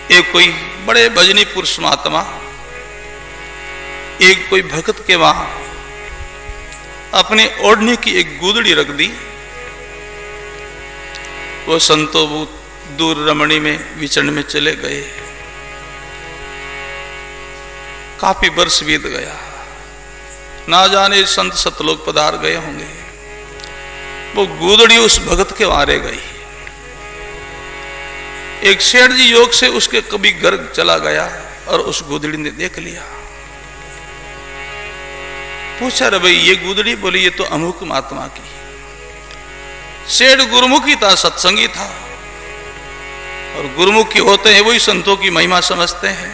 एक कोई बड़े भजनी पुरुष महात्मा एक कोई भक्त के वहां अपने ओढ़ने की एक गुदड़ी रख दी। वो संतो दूर रमणी में विचरण में चले गए। काफी वर्ष बीत गया, ना जाने संत सतलोक पधार गए होंगे। वो गुदड़ी उस भगत के वहां रह गई। एक सेठ जी योग से उसके कभी घर चला गया और उस गुदड़ी ने देख लिया। पूछा रे भाई ये गुदड़ी? बोली ये तो अमुक महात्मा की। सेठ गुरुमुखी था, सत्संगी था, और गुरुमुखी होते हैं वही संतों की महिमा समझते हैं।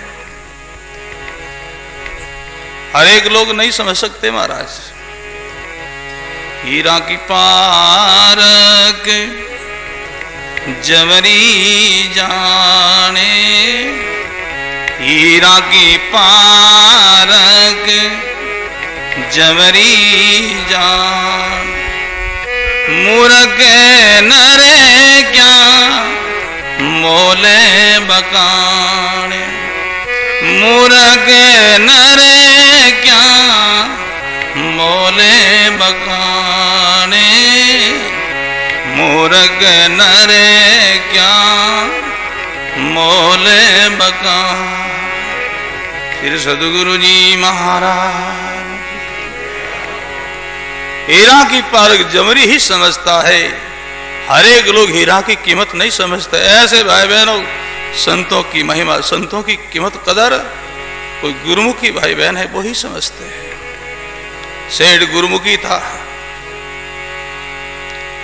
हर एक लोग नहीं समझ सकते महाराज। हीरा की पारक जवरी जाने, हीरा की पारक जवरी जान, मूर्ख नरे क्या मोले बकाने, मूर्ख नरे क्या मोले बकाने, मूर्ख नरे क्या मोले बकाने। फिर सदगुरु जी महाराज हीरा की पारक जमरी ही समझता है। हर एक लोग हीरा की कीमत नहीं समझते। ऐसे भाई बहनों, संतों की महिमा, संतों की कीमत कदर कोई गुरुमुखी भाई बहन है वो ही समझते हैं। सेठ गुरुमुखी था।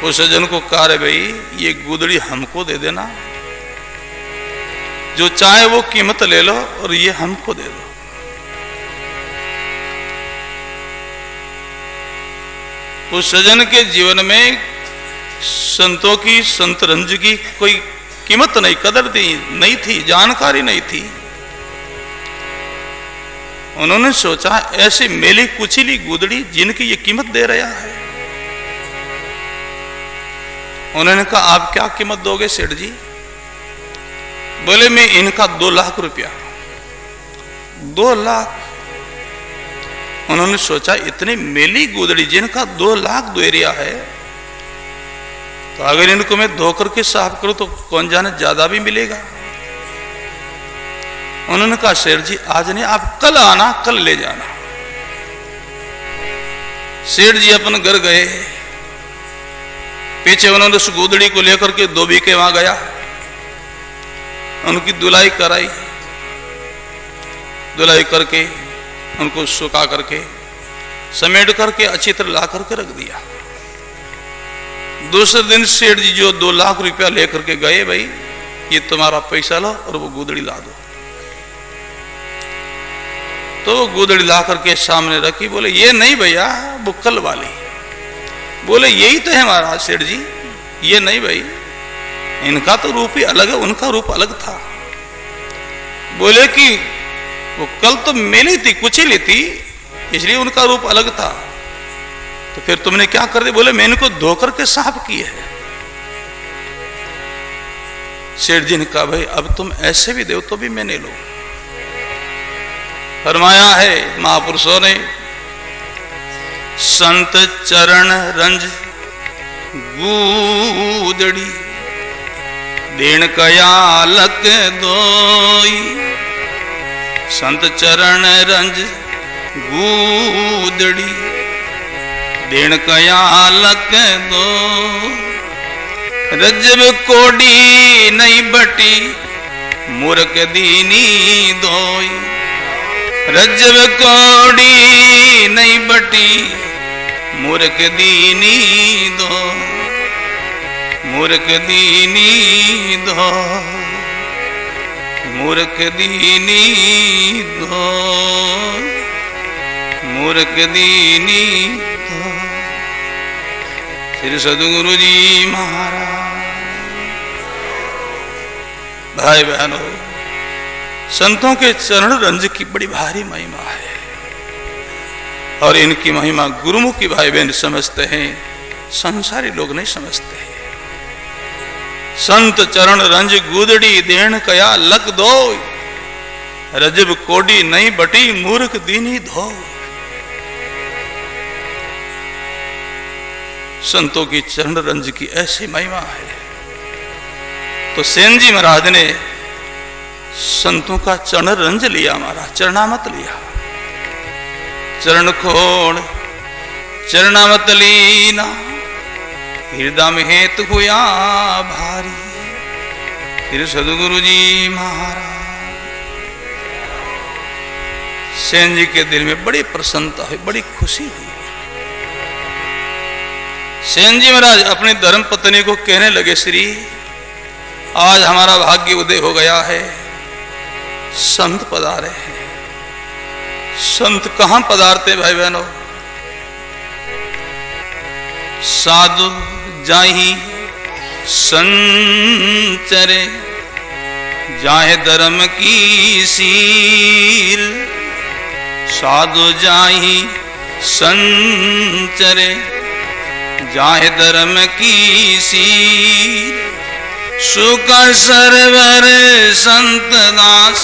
उस सज्जन को कहा रे भाई ये गुदड़ी हमको दे देना, जो चाहे वो कीमत ले लो और ये हमको दे दो। उस सज्जन के जीवन में संतों की, संत रंज की कोई कीमत नहीं, कदर नहीं थी, जानकारी नहीं थी। उन्होंने सोचा ऐसी मेली कुचली गुदड़ी जिनकी ये कीमत दे रहा है। उन्होंने कहा आप क्या कीमत दोगे सेठ जी? बोले मैं इनका 2 लाख रुपया। 2 लाख? उन्होंने सोचा इतनी मेली गुदड़ी जिनका 2 लाख दे रिया है, तो अगर इनको मैं धो करके साफ करूं तो कौन जाने ज्यादा भी मिलेगा। उन्होंने कहा सेठ जी आज नहीं, आप कल आना, कल ले जाना। सेठ जी अपन घर गए। पीछे उन्होंने उस गुदड़ी को लेकर के धोबी के वहां गया, उनकी धुलाई कराई। धुलाई करके उनको सुखा करके समेट करके अच्छी तरह ला करके रख दिया। दूसरे दिन सेठ जी जो 2 लाख रुपया लेकर के गए, भाई ये तुम्हारा पैसा लो और वो गुदड़ी ला दो। तो वो गुदड़ी ला करके सामने रखी। बोले ये नहीं भैया, वो कल वाली। बोले यही तो है महाराज सेठ जी, ये नहीं भाई, इनका तो रूप ही अलग है, उनका रूप अलग था। बोले कि वो कल तो मेली थी, कुचली थी, इसलिए उनका रूप अलग था। तो फिर तुमने क्या कर दिया? बोले मैं इनको धोकर के साफ किए है। सेठ जी ने कहा भाई अब तुम ऐसे भी दो तो भी मैंने लो। फरमाया है महापुरुषों ने, संत चरण रंज गूदड़ी देन कयालक दोई, संत चरण रंज गूदड़ी देन कयालक दो, रजब कोडी नहीं बटी मूर्ख दीनी दोई, रजब कोडी नहीं बटी मूर्ख दीनी दो, मूर्ख दीनी दो, मूर्ख दीनी दो, मूर्ख दीनी दो। श्री सदगुरु जी महाराज। भाई बहनों, संतों के चरण रंज की बड़ी भारी महिमा है और इनकी महिमा गुरुमुखी भाई बहन समझते हैं, संसारी लोग नहीं समझते हैं। संत चरण रंज गूदड़ी देण कया लक दो, रजब कोडी नहीं बटी मूर्ख दीनी धो। संतों की चरण रंज की ऐसी महिमा है। तो सेन जी महाराज ने संतों का चरण रंज लिया, महाराज चरणामत लिया। चरण खोड़ चरणामत लीना, हृदय में हेतु हुआ भारी। फिर सदगुरु जी महाराज, सेन जी के दिल में बड़ी प्रसन्नता हुई, बड़ी खुशी हुई। सेन जी महाराज अपनी धर्म पत्नी को कहने लगे, श्री आज हमारा भाग्य उदय हो गया है, संत पधारे हैं। संत कहां पधारते भाई बहनों? साधु जाहि संचरे, जाहे धर्म की सील। साधु जाहि संचरे, जाहे धर्म की सील। सुख सरवर संत दास,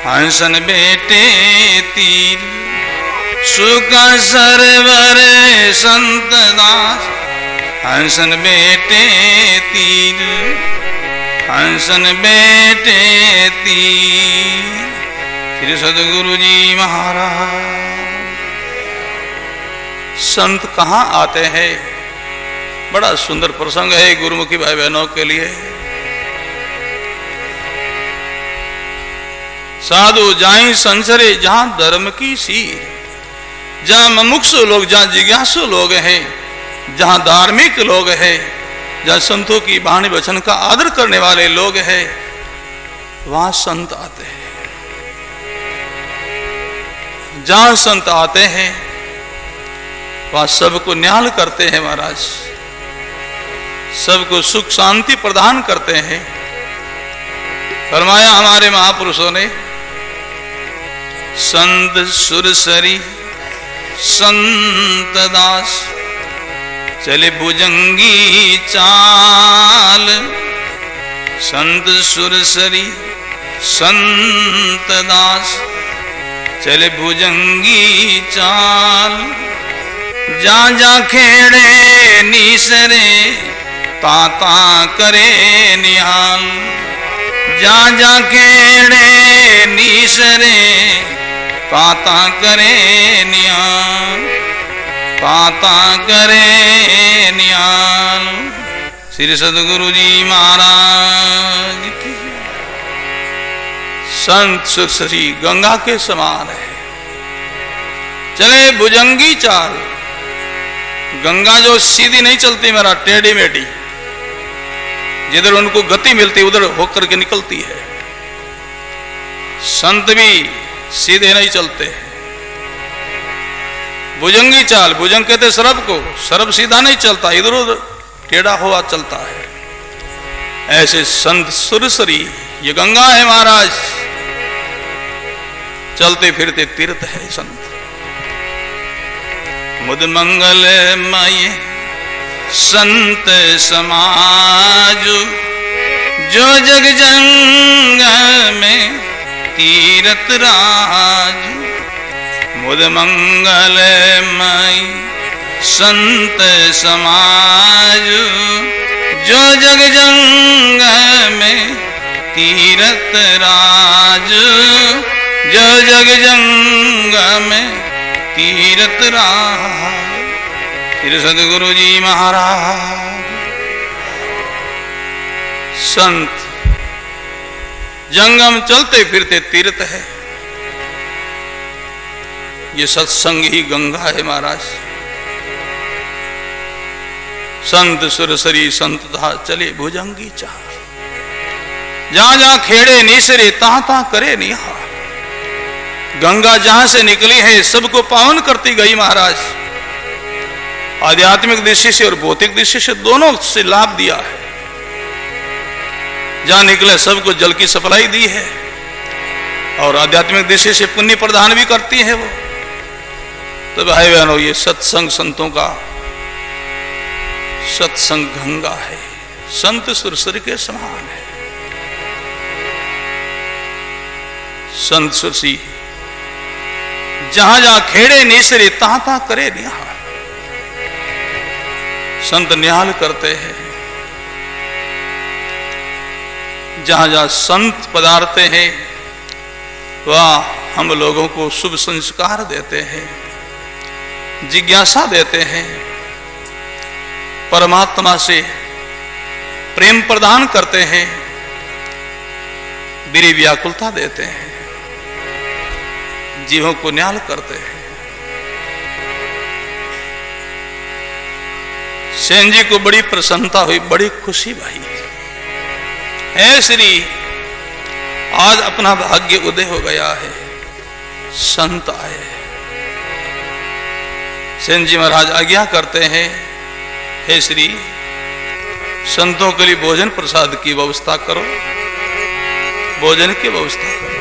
हंसन बेटे तीर। सुख सरवर संत दास, हंसन बेटे तीर। हंसन बेटे तीर। श्री सदगुरु जी महाराज। संत कहाँ आते हैं? बड़ा सुंदर प्रसंग है गुरुमुखी भाई बहनों के लिए। साधु जाहि संचरे, जहां धर्म की सीर, जहां मुमुक्षु लोग, जहां जिज्ञासु लोग हैं, जहां धार्मिक लोग हैं, जहां संतों की वाणी वचन का आदर करने वाले लोग हैं, वहां संत आते हैं। जहां संत आते हैं वहां सबको न्याल करते हैं महाराज, सबको सुख शांति प्रदान करते हैं। फरमाया हमारे महापुरुषों ने, संत सुरसरी संत दास, चले भुजंगी चाल। संत सुरसरी संत दास, चले भुजंगी चाल। जा जा खेड़े नीसरे, ताता करे निहाल। जा जा खेड़े नीसरे, ताता करे निहाल। ताता करे निहाल। श्री सदगुरु जी महाराज की। संत सुरसरी गंगा के समान है, चले भुजंगी चाल। गंगा जो सीधी नहीं चलती मेरा, टेढ़ी मेढ़ी, जिधर उनको गति मिलती उधर होकर के निकलती है। संत भी सीधे नहीं चलते हैं, भुजंगी चाल। भुजंग कहते सरब को, सरब सीधा नहीं चलता, इधर उधर टेढ़ा हुआ चलता है। ऐसे संत सुरसरी, ये गंगा है महाराज, चलते फिरते तीर्थ है संत। मुद मंगलमय संत समाज, जो जग जंग में तीरथ राज। मुद मंगलमय संत समाज, जो जग जंग में तीरथ राज। जो जग जंग में तीरथ राज। श्री सदगुरु जी महाराज। संत जंगम चलते फिरते तीर्थ है, ये सत्संग ही गंगा है महाराज। संत सुरसरी संत धा, चले भुजंगी चाल। जहां जहां खेड़े नीसरे, तहां तहां करे निहार। गंगा जहां से निकली है सबको पावन करती गई महाराज। आध्यात्मिक दृष्टि से और भौतिक दृष्टि से दोनों से लाभ दिया है। जहां निकले सबको जल की सप्लाई दी है, और आध्यात्मिक दृष्टि से पुण्य प्रदान भी करती है वो। तो भाई बहनों, ये सत्संग संतों का सत्संग गंगा है। संत सुरसर के समान है। संत सुरसी जहां जहां खेड़े निसरे तहां तहां करे निहाल। संत निहाल करते हैं, जहां जहां संत पधारते हैं वह हम लोगों को शुभ संस्कार देते हैं, जिज्ञासा देते हैं, परमात्मा से प्रेम प्रदान करते हैं, वीर व्याकुलता देते हैं, जीवों को न्याल करते हैं। सेन जी को बड़ी प्रसन्नता हुई, बड़ी खुशी भाई है श्री, आज अपना भाग्य उदय हो गया है, संत आए। सेन जी महाराज आज्ञा करते हैं, हे श्री संतों के लिए भोजन प्रसाद की व्यवस्था करो, भोजन की व्यवस्था करो।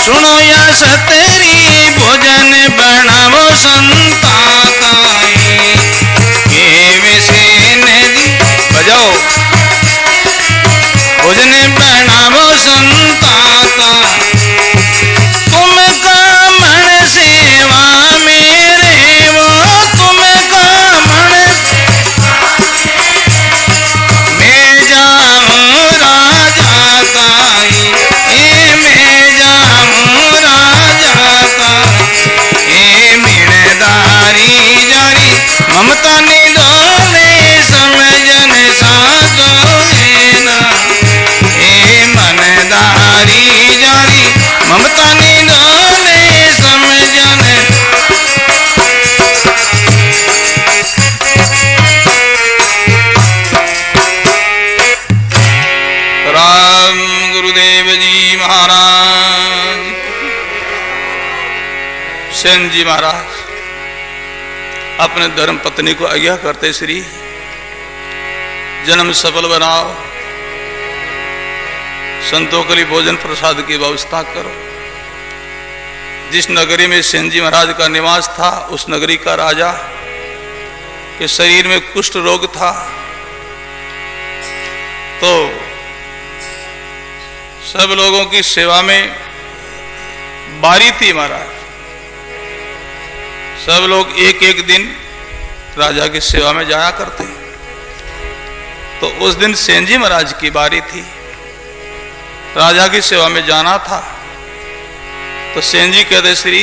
सुनो या सतरी भोजन बनावो संता ताई के विसेन दी बजाओ भोजन बनावो संता ताई तुम कामण सेवा मेरे वो तुम कामण मैं जाऊं राजा ताई मैं जाऊं राजा ताई मीणदारी जारी ममता निडोले समझन साजो ना मनदारी जारी ममता निडोले समझन राम गुरुदेव जी महाराज। सेन जी महाराज अपने धर्म पत्नी को आज्ञा करते, श्री जन्म सफल बनाओ, संतों के लिए भोजन प्रसाद की व्यवस्था करो। जिस नगरी में सेन जी महाराज का निवास था, उस नगरी का राजा के शरीर में कुष्ठ रोग था, तो सब लोगों की सेवा में बारी थी महाराज। सब लोग एक एक दिन राजा की सेवा में जाया करते, तो उस दिन सेन जी महाराज की बारी थी, राजा की सेवा में जाना था। तो सेन जी कहते, श्री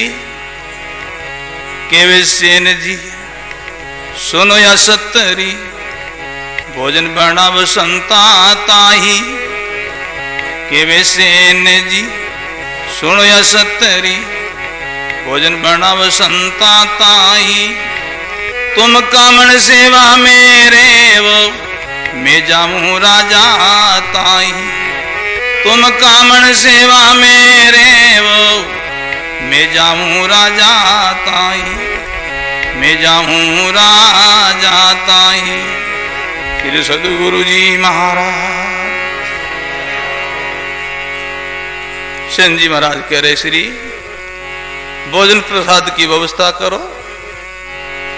केवे सेन जी सुनो या सत्तरी भोजन बनाव संता ताही केवे सेन जी सुनो या सत्तरी भोजन बनाव संता ताही तुम कामण सेवा मेरे वो मैं जाऊं राजा ताई तुम कामण सेवा मेरे वो मैं जाऊं राजा ताई मैं जाऊं राजा ताई। श्री सदगुरु जी महाराज। सेन जी महाराज कह रहे, श्री भोजन प्रसाद की व्यवस्था करो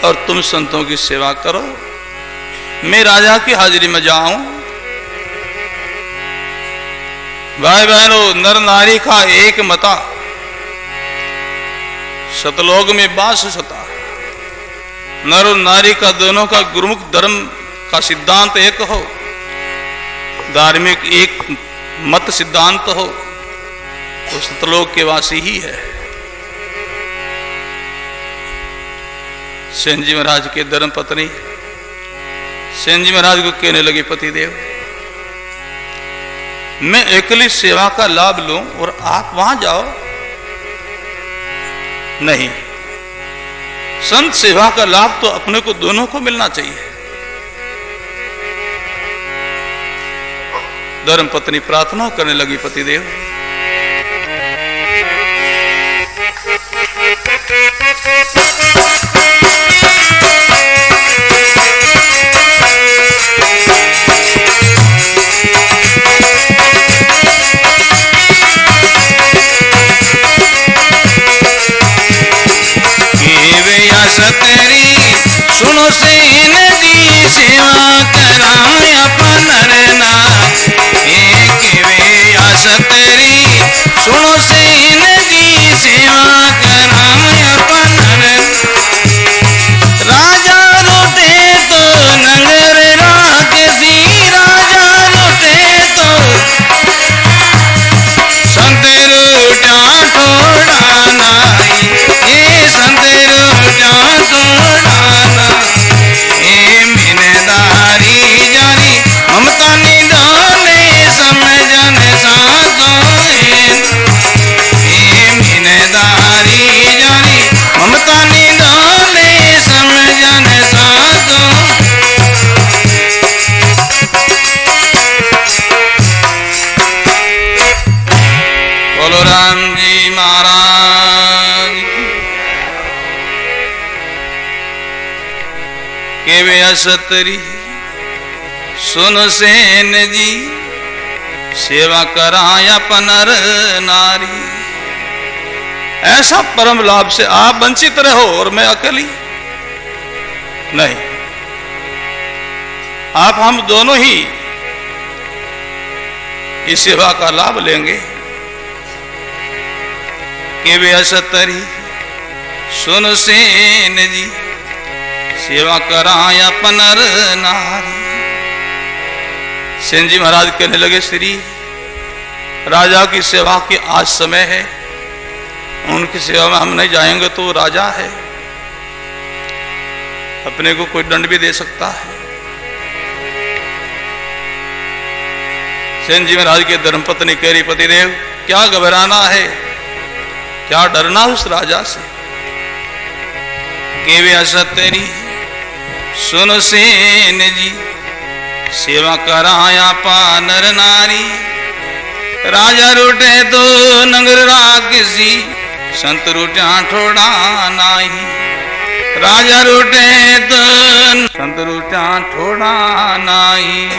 और तुम संतों की सेवा करो, मैं राजा की हाजिरी में जाऊं। भाई बहनों, नर नारी का एक मता, सतलोक में बास सता। नर और नारी का दोनों का गुरुमुख धर्म का सिद्धांत एक हो, धार्मिक एक मत सिद्धांत हो, तो सतलोक के वासी ही है। सेन जी महाराज के धर्म पत्नी सेन जी महाराज को कहने लगे, पतिदेव मैं अकेली सेवा का लाभ लूं और आप वहां जाओ? नहीं, संत सेवा का लाभ तो अपने को दोनों को मिलना चाहिए। धर्म पत्नी प्रार्थना करने लगी, पतिदेव तेरी सुनो सेन जी सेवा कराए अपन ना एक वे आस तेरी सुनो सेन जी सेवा कराए अपन राजा रोटे तो नंगर राक्षसी राजा रोटे तो संत रूटा ठोड़ा नाई ये संत रूटा ठोड़ाना ए मिनदारी जारी ममता निदाने समझन साधो ए मिनदारी जारी ममता निदाने समझन साधो बोलो राम जी महाराज के वे असतरी सुन सेन जी सेवा कराया पनर नारी। ऐसा परम लाभ से आप वंचित रहो और मैं अकेली नहीं, आप हम दोनों ही इस सेवा का लाभ लेंगे। के वे असतरी सुन सेन जी सेवा कराया पनर नारी। सेन जी महाराज कहने लगे, श्री राजा की सेवा के आज समय है, उनकी सेवा में हम नहीं जाएंगे तो राजा है, अपने को कोई दंड भी दे सकता है। सेन जी महाराज के धर्मपत्नी कह रही, पतिदेव क्या घबराना है, क्या डरना उस राजा से। के वे असतरी सुन सेन जी सेवा कराया पानर नारी। राजा रूठे तो नगर राक्षसी संत रूठा ठोड़ा नाही। राजा रूठे तो संत रूठा ठोड़ा नाही।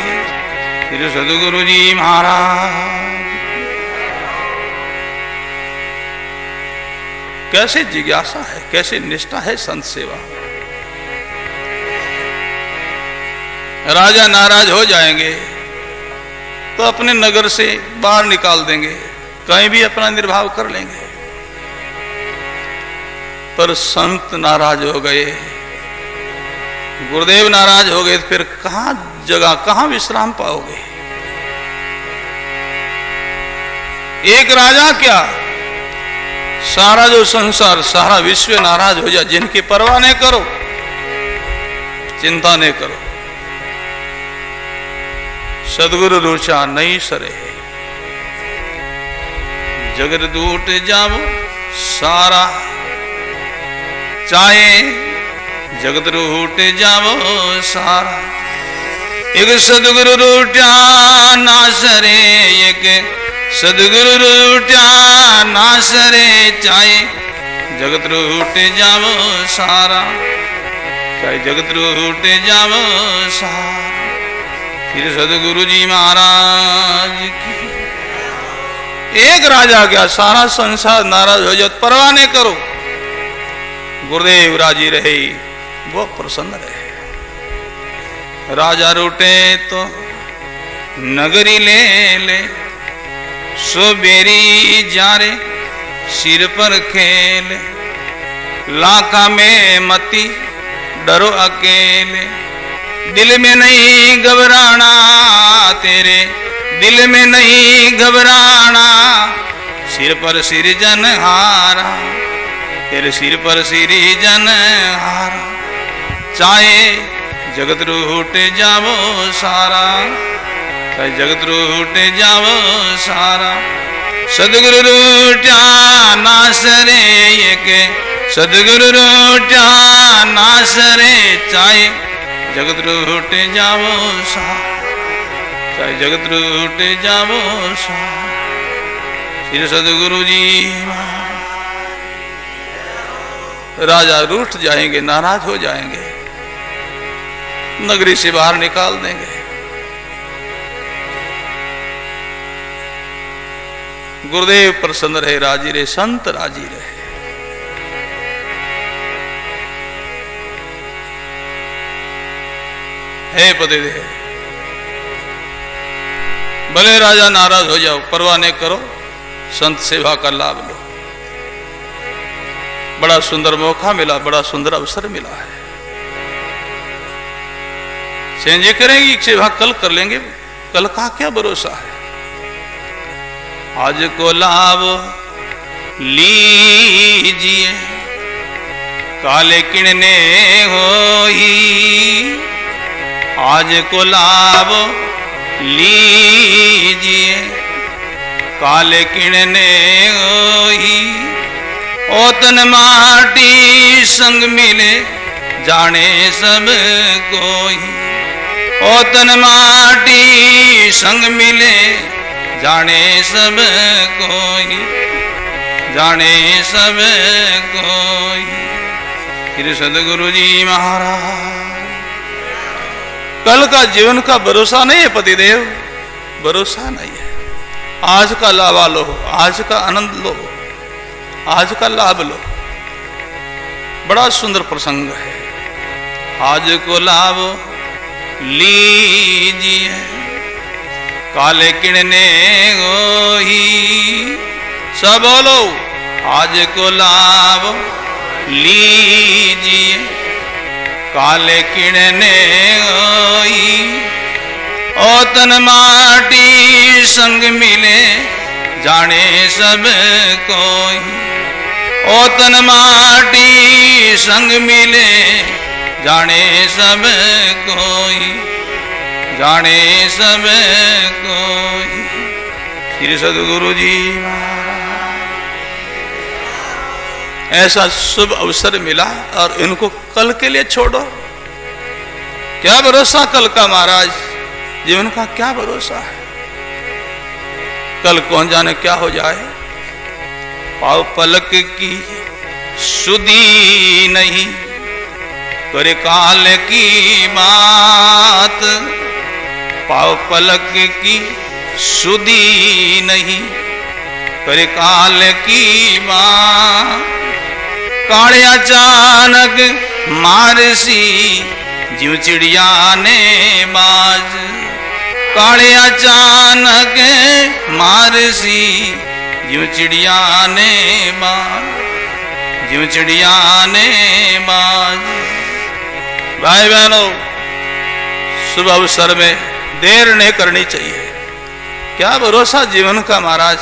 श्री सद्गुरु जी महाराज कैसे जिज्ञासा है, कैसे निष्ठा है संत सेवा। राजा नाराज हो जाएंगे तो अपने नगर से बाहर निकाल देंगे, कहीं भी अपना निर्वाह कर लेंगे। पर संत नाराज हो गए, गुरुदेव नाराज हो गए, फिर कहां जगह, कहां विश्राम पाओगे। एक राजा क्या, सारा जो संसार, सारा विश्व नाराज हो जाए, जिनकी परवाह नहीं करो, चिंता नहीं करो। सदगुरु रुचा नहीं सरे, जगत टूट जाओ सारा, चाहे जगत टूट जाओ सारा। एक सदगुरु रूठा ना सरे, एक सदगुरु रूठा ना सरे, चाहे जगत टूट जाओ सारा, चाहे जगत टूट जाओ सारा। फिर सदगुरु जी महाराज की। एक राजा क्या, सारा संसार नाराज हो जाए, परवाह नहीं करो, गुरुदेव राजी रहे, वो प्रसन्न रहे। राजा रूठे तो नगरी ले ले, सो बेरी जारे सिर पर खेले। लाखा में मती डरो अकेले, दिल में नहीं घबराना, तेरे दिल में नहीं घबराना। सिर पर सिर जन हारा, तेरे सिर पर सिर जन हारा। चाहे जगत रूठ जावो सारा, चाहे जगत रूठ जावो सारा। सदगुरु रूठा नासरे, एक सदगुरु रूठा नासरे। चाहे जगत रूठ जावो सारा, चाहे जगत रूठ जावो सारा। श्री सदगुरु जी राजा रूठ जाएंगे, नाराज हो जाएंगे, नगरी से बाहर निकाल देंगे। गुरुदेव प्रसन्न रहे, राजी रहे, संत राजी रहे। हे पतिदेव, भले राजा नाराज हो जाओ, परवाह नहीं करो, संत सेवा का लाभ लो। बड़ा सुंदर मौका मिला, बड़ा सुंदर अवसर मिला है। सेन जी करेंगी सेवा, कल कर लेंगे, कल का क्या भरोसा है। आज को लाभ लीजिए, काले किणने होई। आज को लाभ लीजिए, काले किणने होई। ओतन माटी संग मिले, जाने सब कोई। ओतन माटी संग मिले, जाने सब कोई, जाने सब कोई। श्री सदगुरु जी महाराज। कल का जीवन का भरोसा नहीं है पतिदेव, भरोसा नहीं है। आज का लाभ लो, आज का आनंद लो, आज का लाभ लो। बड़ा सुंदर प्रसंग है। आज को लाभ लीजिए, काले किणने होई। सब बोलो, आज को लाभ लीजिए, काले किणने होई। ओतन माटी संग मिले, जाने सब कोई। ओतन माटी संग मिले, जाने सब कोई, जाने सब कोई। श्री सदगुरु जी महाराज। ऐसा शुभ अवसर मिला और इनको कल के लिए छोड़ो। क्या भरोसा कल का महाराज, जीवन का क्या भरोसा है। कल कौन जाने क्या हो जाए। पाव पलक की सुधी नहीं, करे काल की बात। पाव पलक की सुधी नहीं, करे काल की बात। काले अचानक मारसी, ज्यों चिड़िया ने बाज। काले अचानक मारसी, ज्यों चिड़िया ने बाज, ज्यों चिड़िया ने बाज। भाई बहनों, शुभ अवसर में देर नहीं करनी चाहिए। क्या भरोसा जीवन का महाराज,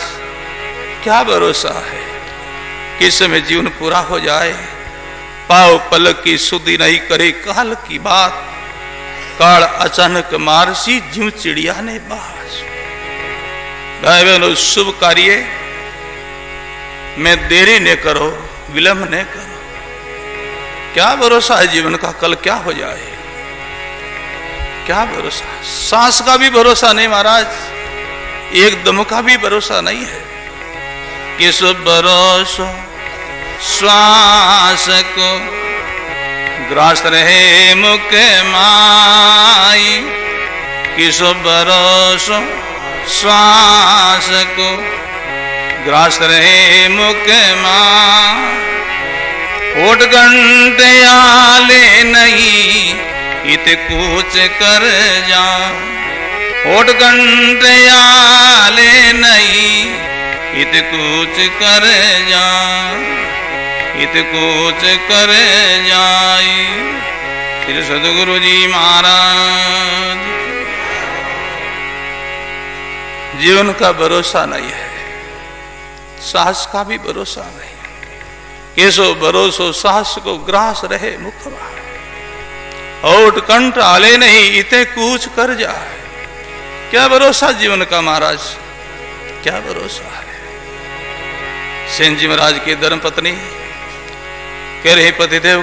क्या भरोसा है किस समय जीवन पूरा हो जाए। पाव पलक की सुधी नहीं, करे काल की बात। काल अचानक मारसी, ज्यों चिड़िया ने बाज। भाई बहनों, शुभ कार्य में देरी न करो, विलंब न करो। क्या भरोसा है जीवन का, कल क्या हो जाए। क्या भरोसा, सांस का भी भरोसा नहीं महाराज, एक दम का भी भरोसा नहीं है। किस भरोसा श्वास को, ग्रास रहे मुख माई। किस भरोसा श्वास को, ग्रास रहे मुख माई। होठ घंट आले नहीं, इत कूच कर जा। होठ घंट आले नहीं, इत कूच कर जा, इत कूच कर जाए। श्री सदगुरु जी महाराज। जीवन का भरोसा नहीं है, साहस का भी भरोसा नहीं। केसो भरोसो साहस को, ग्रास रहे मुखवा। होठ कंठ आले नहीं, इते कूच कर जाए। क्या भरोसा जीवन का महाराज, क्या भरोसा है। सेन जी महाराज की धर्म पत्नी कह रहे, पतिदेव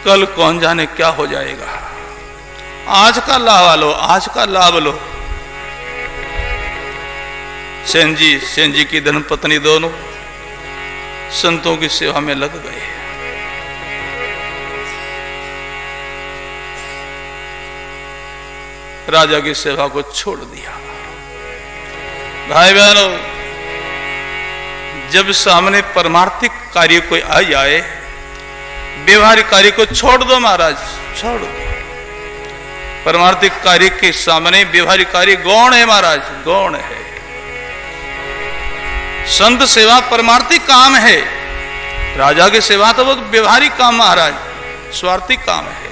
कल कौन जाने क्या हो जाएगा। आज का लाभ लो, आज का लाभ लो। सेन जी की धर्म पत्नी दोनों संतों की सेवा में लग गए। राजा की सेवा को छोड़ दिया। भाई बहनों, जब सामने परमार्थिक कार्य कोई आ जाए, व्यवहारिक कार्य को छोड़ दो महाराज, छोड़ दो। परमार्थिक कार्य के सामने व्यवहारिक कार्य गौण है महाराज, गौण है। संत सेवा परमार्थिक काम है, राजा की सेवा तो वो व्यवहारिक काम महाराज, स्वार्थी काम है।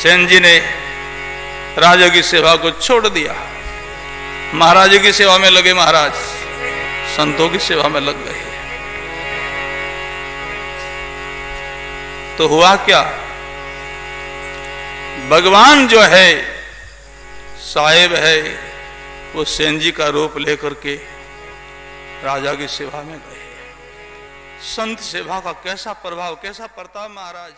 सेन जी ने राजा की सेवा को छोड़ दिया, महाराज की सेवा में लगे, महाराज संतों की सेवा में लग गए। तो हुआ क्या, भगवान जो है साहेब है, वो सेन जी का रूप लेकर के राजा की सेवा में गए। संत सेवा का कैसा प्रभाव, कैसा प्रताप महाराज।